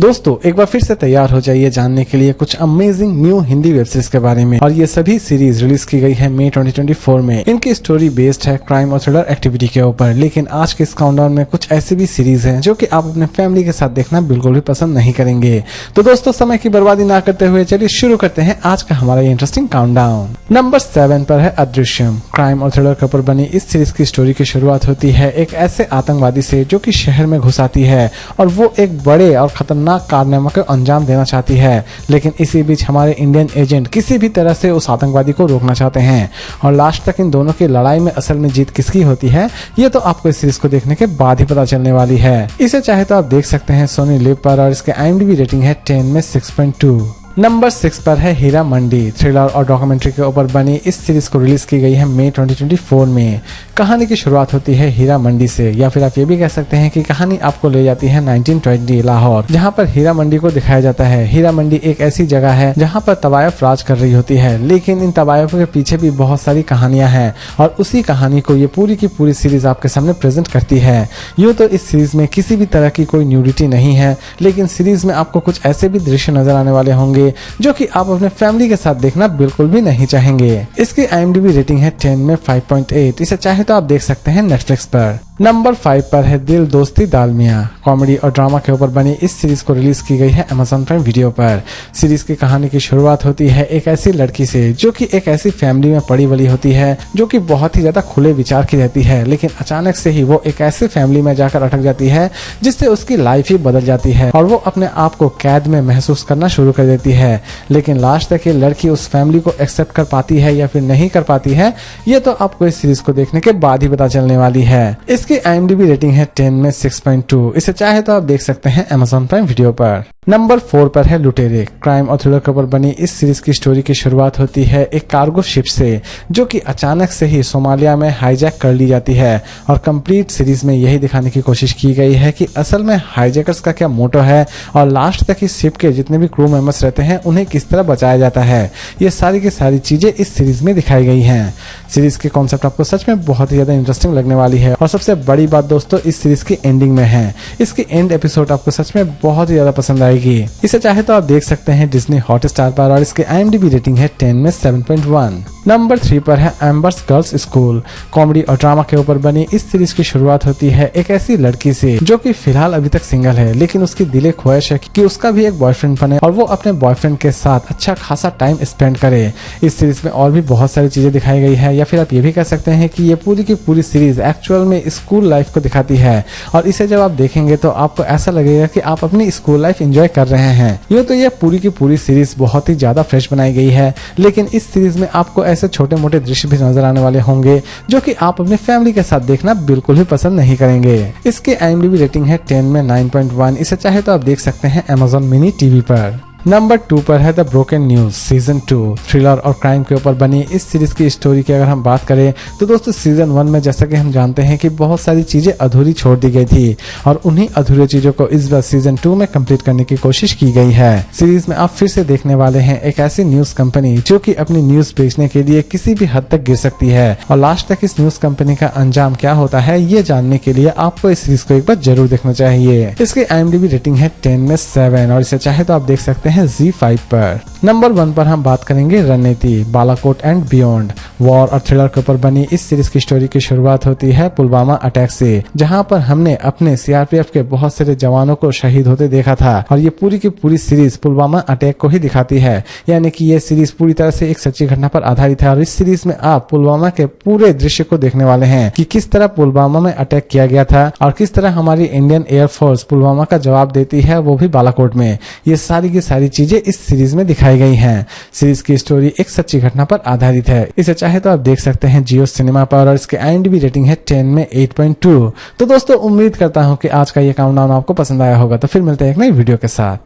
दोस्तों एक बार फिर से तैयार हो जाइए जानने के लिए कुछ amazing new Hindi web series के बारे में। और ये सभी सीरीज रिलीज की गई है मई 2024 में। इनकी स्टोरी बेस्ड है क्राइम और थ्रिलर एक्टिविटी के ऊपर। लेकिन आज के इस काउंटडाउन में कुछ ऐसी भी सीरीज हैं जो कि आप अपने फैमिली के साथ देखना बिल्कुल भी पसंद नहीं करेंगे। तो दोस्तों समय की बर्बादी ना करते हुए चलिए शुरू करते हैं आज का हमारा ये इंटरेस्टिंग काउंटडाउन। नंबर 7 पर है अदृश्यम। क्राइम और थ्रिलर के ऊपर बनी इस सीरीज की स्टोरी की शुरुआत होती है एक ऐसे आतंकवादी से जो कि शहर में घुस आती है और वो एक बड़े और खतरनाक कारनामा को अंजाम देना चाहती है। लेकिन इसी बीच हमारे इंडियन एजेंट किसी भी तरह से उस आतंकवादी को रोकना चाहते हैं और लास्ट तक इन दोनों की लड़ाई में असल में जीत किसकी होती है ये तो आपको इस सीरीज को देखने के बाद ही पता चलने वाली है। इसे चाहे तो आप देख सकते हैं सोनी लिव पर और इसके IMDb रेटिंग है 10 में 6.2। नंबर 6 पर है हीरा मंडी। थ्रिलर और डॉक्यूमेंट्री के ऊपर बनी इस सीरीज को रिलीज की गई है मई 2024 में। कहानी की शुरुआत होती है हीरा मंडी से, या फिर आप ये भी कह सकते हैं कि कहानी आपको ले जाती है 1920 लाहौर, जहां पर हीरा मंडी को दिखाया जाता है। हीरा मंडी एक ऐसी जगह है जहां पर तवायफ राज कर रही होती है, लेकिन इन तवायफ के पीछे भी बहुत सारी कहानियां हैं और उसी कहानी को ये पूरी की पूरी सीरीज आपके सामने प्रेजेंट करती है। यूँ तो इस सीरीज में किसी भी तरह की कोई न्यूडिटी नहीं है, लेकिन सीरीज में आपको कुछ ऐसे भी दृश्य नजर आने वाले होंगे जो कि आप अपने फैमिली के साथ देखना बिल्कुल भी नहीं चाहेंगे। इसकी IMDb रेटिंग है 10 में 5.8। इसे चाहे तो आप देख सकते हैं नेटफ्लिक्स पर। नंबर 5 पर है दिल दोस्ती दालमिया। कॉमेडी और ड्रामा के ऊपर बनी इस सीरीज को रिलीज की गई है Amazon प्राइम वीडियो पर। सीरीज की कहानी की शुरुआत होती है एक ऐसी लड़की से जो कि एक ऐसी फैमिली में पड़ी बड़ी होती है जो कि बहुत ही ज्यादा खुले विचार की रहती है, लेकिन अचानक से ही वो एक ऐसे फैमिली में जाकर अटक जाती है जिससे उसकी लाइफ ही बदल जाती है और वो अपने आप को कैद में महसूस करना शुरू कर देती है। लेकिन लास्ट तक ये लड़की उस फैमिली को एक्सेप्ट कर पाती है या फिर नहीं कर पाती है ये तो आपको इस सीरीज को देखने के बाद ही पता चलने वाली है। इसकी IMDb रेटिंग है 10 में 6.2। इसे चाहे तो आप देख सकते हैं Amazon प्राइम वीडियो पर। नंबर 4 पर है लुटेरे। क्राइम और थ्रिलर के ऊपर बनी इस सीरीज की स्टोरी की शुरुआत होती है एक कार्गो शिप से जो कि अचानक से ही सोमालिया में हाईजैक कर ली जाती है और कंप्लीट सीरीज में यही दिखाने की कोशिश की गई है कि असल में हाईजैकर्स का क्या मोटो है और लास्ट तक इस शिप के जितने भी क्रू मेंबर्स रहते हैं उन्हें किस तरह बचाया जाता है। ये सारी की सारी चीजें इस सीरीज में दिखाई गई हैं। सीरीज के कॉन्सेप्ट आपको सच में बहुत ही ज्यादा इंटरेस्टिंग लगने वाली है और सबसे बड़ी बात दोस्तों इस सीरीज की एंडिंग में है। इसकी एंड एपिसोड आपको सच में बहुत ही ज्यादा पसंद आएगी। इसे चाहे तो आप देख सकते हैं डिज्नी हॉटस्टार पर और इसके IMDb रेटिंग है 10 में 7.1। नंबर 3 पर है एम्बर्स गर्ल्स स्कूल। कॉमेडी और ड्रामा के ऊपर बनी इस सीरीज की शुरुआत होती है एक ऐसी लड़की से जो कि फिलहाल अभी तक सिंगल है, लेकिन उसकी दिले ख्वाहिश है कि उसका भी एक बॉयफ्रेंड बने और वो अपने बॉयफ्रेंड के साथ अच्छा खासा टाइम स्पेंड करे। इस सीरीज में और भी बहुत सारी चीजें दिखाई गई है, या फिर आप ये भी कह सकते हैं कि ये पूरी की पूरी सीरीज एक्चुअल में स्कूल लाइफ को दिखाती है और इसे जब आप देखेंगे तो आपको ऐसा लगेगा कि आप अपनी स्कूल लाइफ एंजॉय कर रहे हैं। यूँ तो ये पूरी की पूरी सीरीज बहुत ही ज्यादा फ्रेश बनाई गई है, लेकिन इस सीरीज में आपको ऐसे छोटे मोटे दृश्य भी नजर आने वाले होंगे जो कि आप अपने फैमिली के साथ देखना बिल्कुल भी पसंद नहीं करेंगे। इसके IMDb रेटिंग है 10 में 9.1। इसे चाहे तो आप देख सकते हैं Amazon मिनी टीवी पर। नंबर 2 पर है the broken news season 2। Thriller और क्राइम के ऊपर बनी इस सीरीज की स्टोरी की अगर हम बात करें तो दोस्तों सीजन 1 में जैसा कि हम जानते हैं कि बहुत सारी चीजें अधूरी छोड़ दी गई थी और उन्हीं अधूरी चीजों को इस बार सीजन 2 में कंप्लीट करने की कोशिश की गई है। सीरीज में आप फिर से देखने वाले हैं एक ऐसी न्यूज कंपनी जो कि अपनी न्यूज बेचने के लिए किसी भी हद तक गिर सकती है और लास्ट तक इस न्यूज कंपनी का अंजाम क्या होता है ये जानने के लिए आपको इस सीरीज को एक बार जरूर देखना चाहिए। इसकी IMDb रेटिंग है 10 में 7 और इसे चाहे तो आप देख सकते हैं Z5 पर। नंबर 1 पर हम बात करेंगे रणनीति बालाकोट एंड बियॉन्ड। वॉर और थ्रिलर के ऊपर बनी इस सीरीज की स्टोरी की शुरुआत होती है पुलवामा अटैक से, जहां पर हमने अपने CRPF के बहुत सारे जवानों को शहीद होते देखा था और ये पूरी की पूरी सीरीज पुलवामा अटैक को ही दिखाती है, यानी कि ये सीरीज पूरी तरह से एक सच्ची घटना पर आधारित है और इस सीरीज में आप पुलवामा के पूरे दृश्य को देखने वाले हैं कि किस तरह पुलवामा में अटैक किया गया था और किस तरह हमारी इंडियन एयरफोर्स पुलवामा का जवाब देती है, वो भी बालाकोट में। ये सारी की सारी चीजें इस सीरीज में दिखाई गई हैं। सीरीज की स्टोरी एक सच्ची घटना पर आधारित है। इसे चाहे तो आप देख सकते हैं जियो सिनेमा पर और इसके IMDb रेटिंग है 10 में 8.2। तो दोस्तों उम्मीद करता हूं कि आज का ये काउंटडाउन आपको पसंद आया होगा। तो फिर मिलते हैं एक नई वीडियो के साथ।